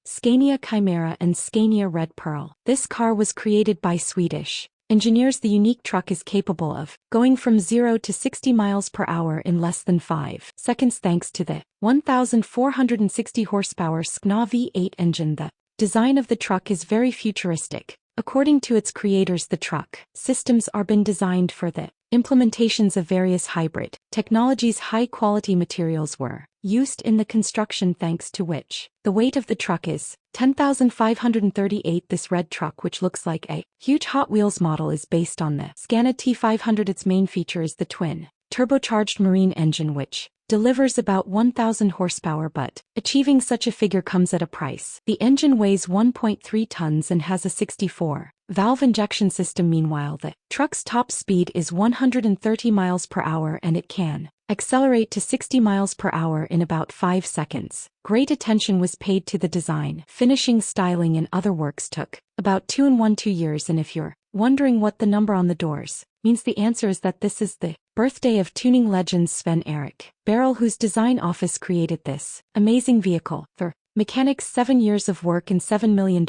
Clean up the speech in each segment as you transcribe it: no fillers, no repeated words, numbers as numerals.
Scania Chimera and Scania Red Pearl. This car was created by Swedish engineers. The unique truck is capable of going from 0 to 60 miles per hour in less than 5 seconds thanks to the 1,460 horsepower Scania V8 engine. The design of the truck is very futuristic. According to its creators, the truck systems are been designed for the implementations of various hybrid technologies. High-quality materials were used in the construction, thanks to which the weight of the truck is 10,538. This red truck, which looks like a huge Hot Wheels model, is based on the Scania T500. Its main feature is the twin turbocharged marine engine, which delivers about 1,000 horsepower, but achieving such a figure comes at a price. The engine weighs 1.3 tons and has a 64-valve injection system. Meanwhile, the truck's top speed is 130 miles per hour and it can accelerate to 60 miles per hour in about 5 seconds. Great attention was paid to the design, finishing, styling, and other works took about 2 years. And if you're wondering what the number on the doors means, the answer is that this is the birthday of tuning legend Sven-Erik Barrell, whose design office created this amazing vehicle. For mechanics, 7 years of work and $7 million.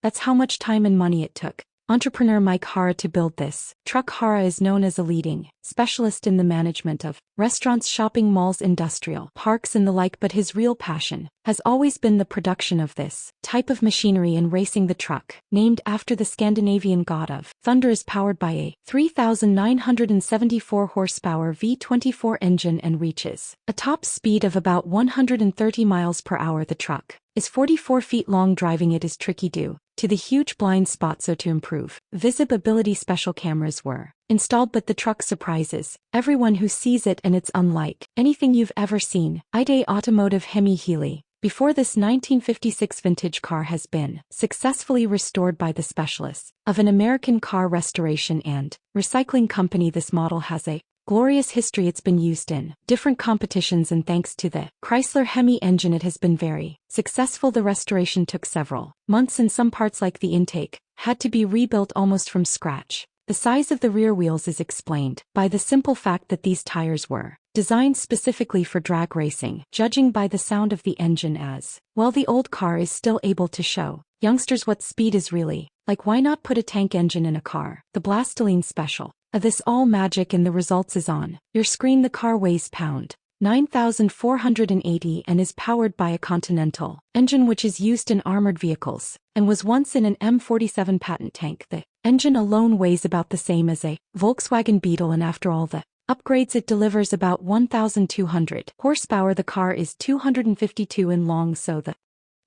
That's how much time and money it took entrepreneur Mike Hara to build this truck. Hara is known as a leading specialist in the management of restaurants, shopping malls, industrial parks, and the like, but his real passion has always been the production of this type of machinery and racing. The truck, named after the Scandinavian god of thunder, is powered by a 3,974 horsepower V24 engine and reaches a top speed of about 130 miles per hour. The truck is 44 feet long. Driving it is tricky due to the huge blind spot, so to improve visibility, special cameras were installed, but the truck surprises everyone who sees it, and it's unlike anything you've ever seen. ID Automotive Hemi Healy. Before this 1956 vintage car has been successfully restored by the specialists of an American car restoration and recycling company. This model has a glorious history. It's been used in different competitions, and thanks to the Chrysler Hemi engine, it has been very successful. The restoration took several months, and some parts like the intake had to be rebuilt almost from scratch. The size of the rear wheels is explained by the simple fact that these tires were designed specifically for drag racing, judging by the sound of the engine as well. The old car is still able to show youngsters what speed is really like. Why not put a tank engine in a car? The Blastoline Special of this all magic, and the results is on your screen. The car weighs pound 9,480 and is powered by a Continental engine, which is used in armored vehicles and was once in an M47 patent tank. The engine alone weighs about the same as a Volkswagen Beetle, and after all the upgrades, it delivers about 1,200 horsepower. The car is 252 in long, so the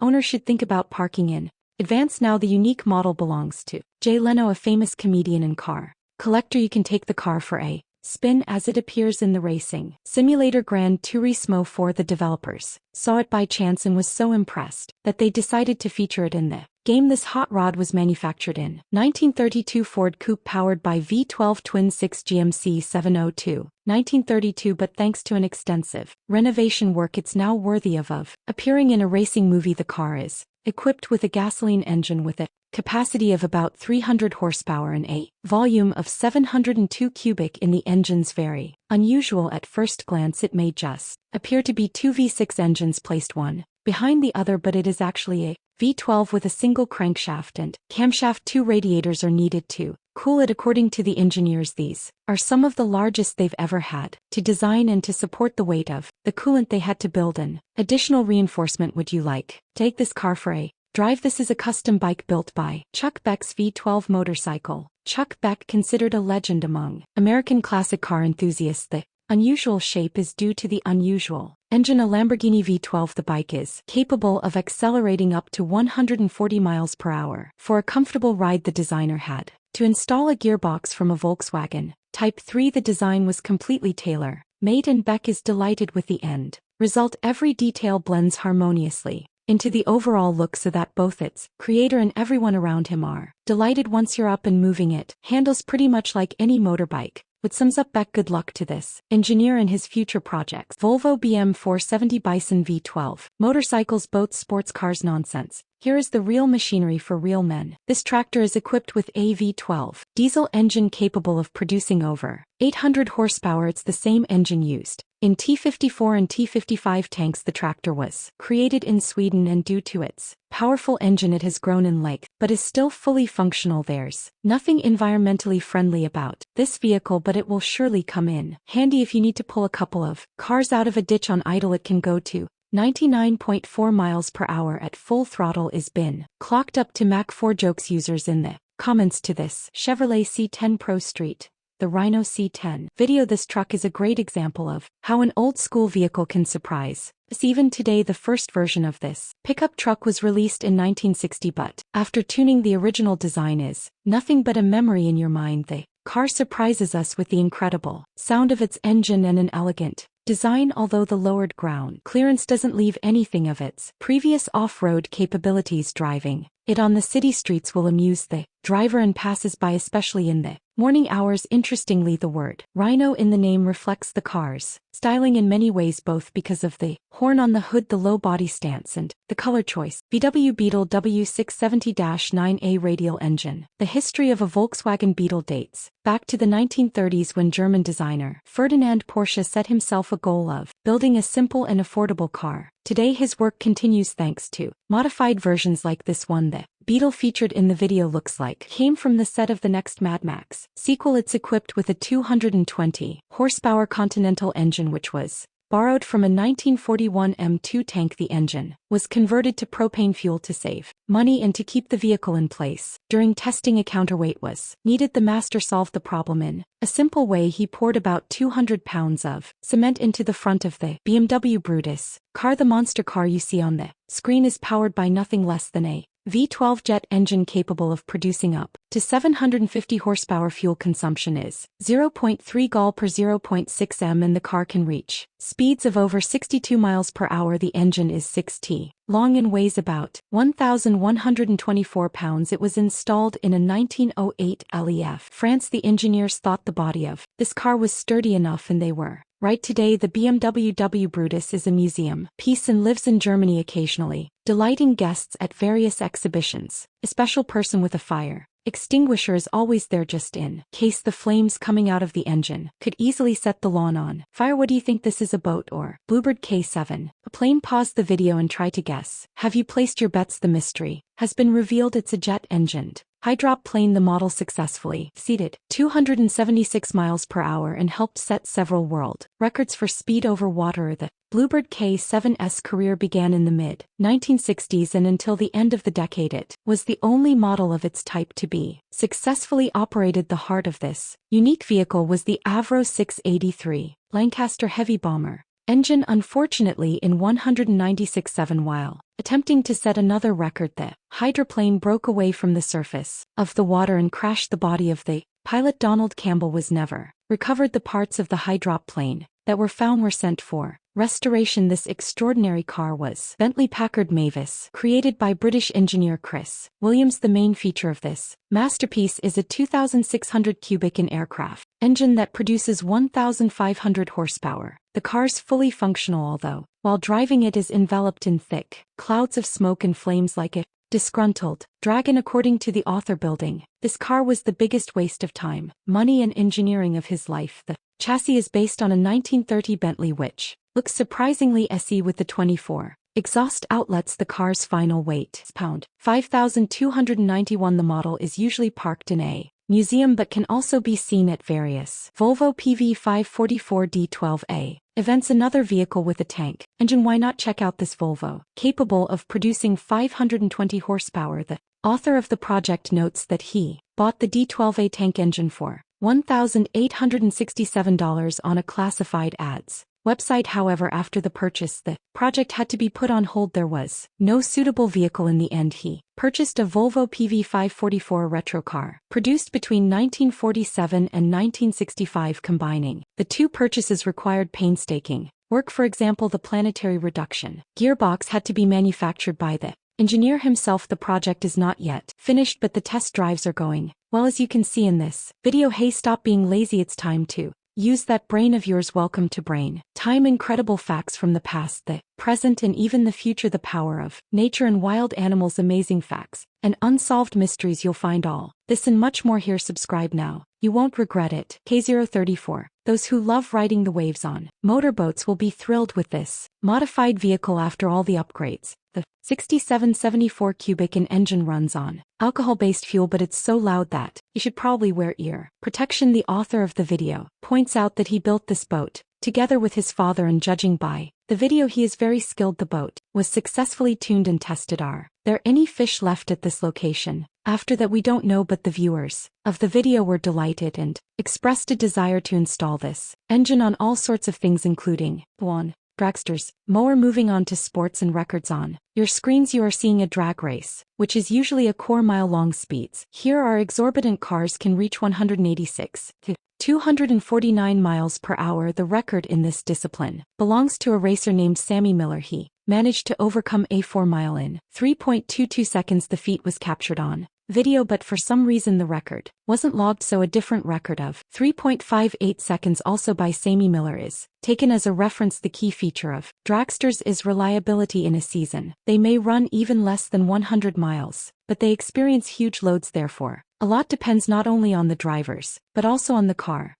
owner should think about parking in advance. Now, the unique model belongs to Jay Leno, a famous comedian and car collector. You can take the car for a spin as it appears in the racing simulator Gran Turismo 4. The developers saw it by chance and was so impressed that they decided to feature it in the game. This hot rod was manufactured in 1932 Ford Coupe powered by V12 twin 6 GMC 702, 1932, but thanks to an extensive renovation work, it's now worthy of appearing in a racing movie. The car is equipped with a gasoline engine with a capacity of about 300 horsepower and a volume of 702 cubic in the engine's very unusual. At first glance, it may just appear to be two V6 engines placed one behind the other, but it is actually a V12 with a single crankshaft and camshaft. 2 radiators are needed to cool it. According to the engineers, these are some of the largest they've ever had to design, and to support the weight of the coolant, they had to build an additional reinforcement. Would you like to take this car for a drive? This is a custom bike built by Chuck Beck's V12 motorcycle. Chuck Beck, considered a legend among American classic car enthusiasts. The unusual shape is due to the unusual engine, a Lamborghini V12. The bike is capable of accelerating up to 140 miles per hour. For a comfortable ride, the designer had to install a gearbox from a Volkswagen Type 3. The design was completely tailor-made, and Beck is delighted with the end result. Every detail blends harmoniously into the overall look, so that both its creator and everyone around him are delighted. Once you're up and moving, it handles pretty much like any motorbike. What sums up Beck? Good luck to this engineer and his future projects. Volvo BM 470 Bison V12. Motorcycles, boats, sports cars, nonsense. Here is the real machinery for real men. This tractor is equipped with a V12 diesel engine capable of producing over 800 horsepower. It's the same engine used in T54 and T55 tanks. The tractor was created in Sweden, and due to its powerful engine it has grown in length, but is still fully functional. There's nothing environmentally friendly about this vehicle, but it will surely come in handy if you need to pull a couple of cars out of a ditch on idle. It can go to 99.4 miles per hour at full throttle. Is been clocked up to Mach 4. Jokes users in the comments to this Chevrolet C10 Pro Street, the Rhino C10 video. This truck is a great example of how an old school vehicle can surprise us even today. The first version of this pickup truck was released in 1960, but after tuning, the original design is nothing but a memory in your mind. The car surprises us with the incredible sound of its engine and an elegant design. Although the lowered ground clearance doesn't leave anything of its previous off-road capabilities, driving it on the city streets will amuse the driver and passers-by, especially in the morning hours. Interestingly, the word Rhino in the name reflects the car's styling in many ways, both because of the horn on the hood, the low body stance, and the color choice. VW Beetle W670-9A radial engine. The history of a Volkswagen Beetle dates back to the 1930s, when German designer Ferdinand Porsche set himself a goal of building a simple and affordable car. Today his work continues thanks to modified versions like this one. The Beetle featured in the video looks like came from the set of the next Mad Max sequel. It's equipped with a 220 horsepower Continental engine, which was borrowed from a 1941 M2 tank. The engine was converted to propane fuel to save money and to keep the vehicle in place. During testing, a counterweight was needed. The master solved the problem in a simple way. He poured about 200 pounds of cement into the front of the BMW Brutus car. The monster car you see on the screen is powered by nothing less than a V12 jet engine capable of producing up to 750 horsepower. Fuel consumption is 0.3 gal per 0.6 m, and the car can reach speeds of over 62 miles per hour. The engine is 6 long and weighs about 1,124 pounds. It was installed in a 1908 LEF France. The engineers thought the body of this car was sturdy enough, and they were right. Today the BMW W Brutus is a museum piece and lives in Germany, occasionally delighting guests at various exhibitions. A special person with a fire extinguisher is always there, just in case the flames coming out of the engine could easily set the lawn on fire. What do you think? This is a boat or Bluebird K7? A plane? Pause the video and try to guess. Have you placed your bets? The mystery has been revealed. It's a jet-engined hydroplane. The model successfully exceeded 276 miles per hour and helped set several world records for speed over water. The Bluebird K7's career began in the mid-1960s, and until the end of the decade it was the only model of its type to be successfully operated. The heart of this unique vehicle was the Avro 683 Lancaster heavy bomber engine. Unfortunately, in 196.7 while attempting to set another record, the hydroplane broke away from the surface of the water and crashed. The body of the pilot, Donald Campbell, was never recovered. The parts of the hydroplane that were found were sent for restoration. This extraordinary car was Bentley Packard Mavis, created by British engineer Chris Williams. The main feature of this masterpiece is a 2,600 cubic in aircraft engine that produces 1,500 horsepower. The car's fully functional, although while driving it is enveloped in thick clouds of smoke and flames like a disgruntled dragon. According to the author, building this car was the biggest waste of time, money and engineering of his life. The chassis is based on a 1930 Bentley, which looks surprisingly SE with the 24 exhaust outlets. The car's final weight is pound 5,291. The model is usually parked in a museum but can also be seen at various Volvo PV544 D12A events. Another vehicle with a tank engine. Why not check out this Volvo, capable of producing 520 horsepower? The author of the project notes that he bought the D12A tank engine for $1,867 on a classified ads website. However, after the purchase, the project had to be put on hold. There was no suitable vehicle. In the end, he purchased a Volvo PV544 retro car, produced between 1947 and 1965. Combining the two purchases required painstaking work. For example, the planetary reduction gearbox had to be manufactured by the engineer himself. The project is not yet finished, but the test drives are going well, as you can see in this video. Hey, stop being lazy, it's time to Use that brain of yours. Welcome to Brain Time. Incredible facts from the past, the present, and even the future. The power of nature and wild animals. Amazing facts and unsolved mysteries. You'll find all this and much more here. Subscribe now. You won't regret it. K034. Those who love riding the waves on motorboats will be thrilled with this modified vehicle. After all the upgrades, the 6774 cubic and engine runs on alcohol-based fuel, but it's so loud that you should probably wear ear protection. The author of the video points out that he built this boat together with his father, and judging by the video, he is very skilled. The boat was successfully tuned and tested. Are there any fish left at this location? After that, we don't know, but the viewers of the video were delighted and expressed a desire to install this engine on all sorts of things, including 1. Dragsters, mower. Moving on to sports and records. On your screens you are seeing a drag race, which is usually a quarter-mile long. Speeds here are exorbitant. Cars can reach 186 to 249 miles per hour. The record in this discipline belongs to a racer named Sammy Miller. He managed to overcome a 4-mile in 3.22 seconds. The feat was captured on video, but for some reason the record wasn't logged, so a different record of 3.58 seconds, also by Sammy Miller, is taken as a reference. The key feature of dragsters is reliability. In a season, they may run even less than 100 miles, but they experience huge loads. Therefore, a lot depends not only on the drivers, but also on the car.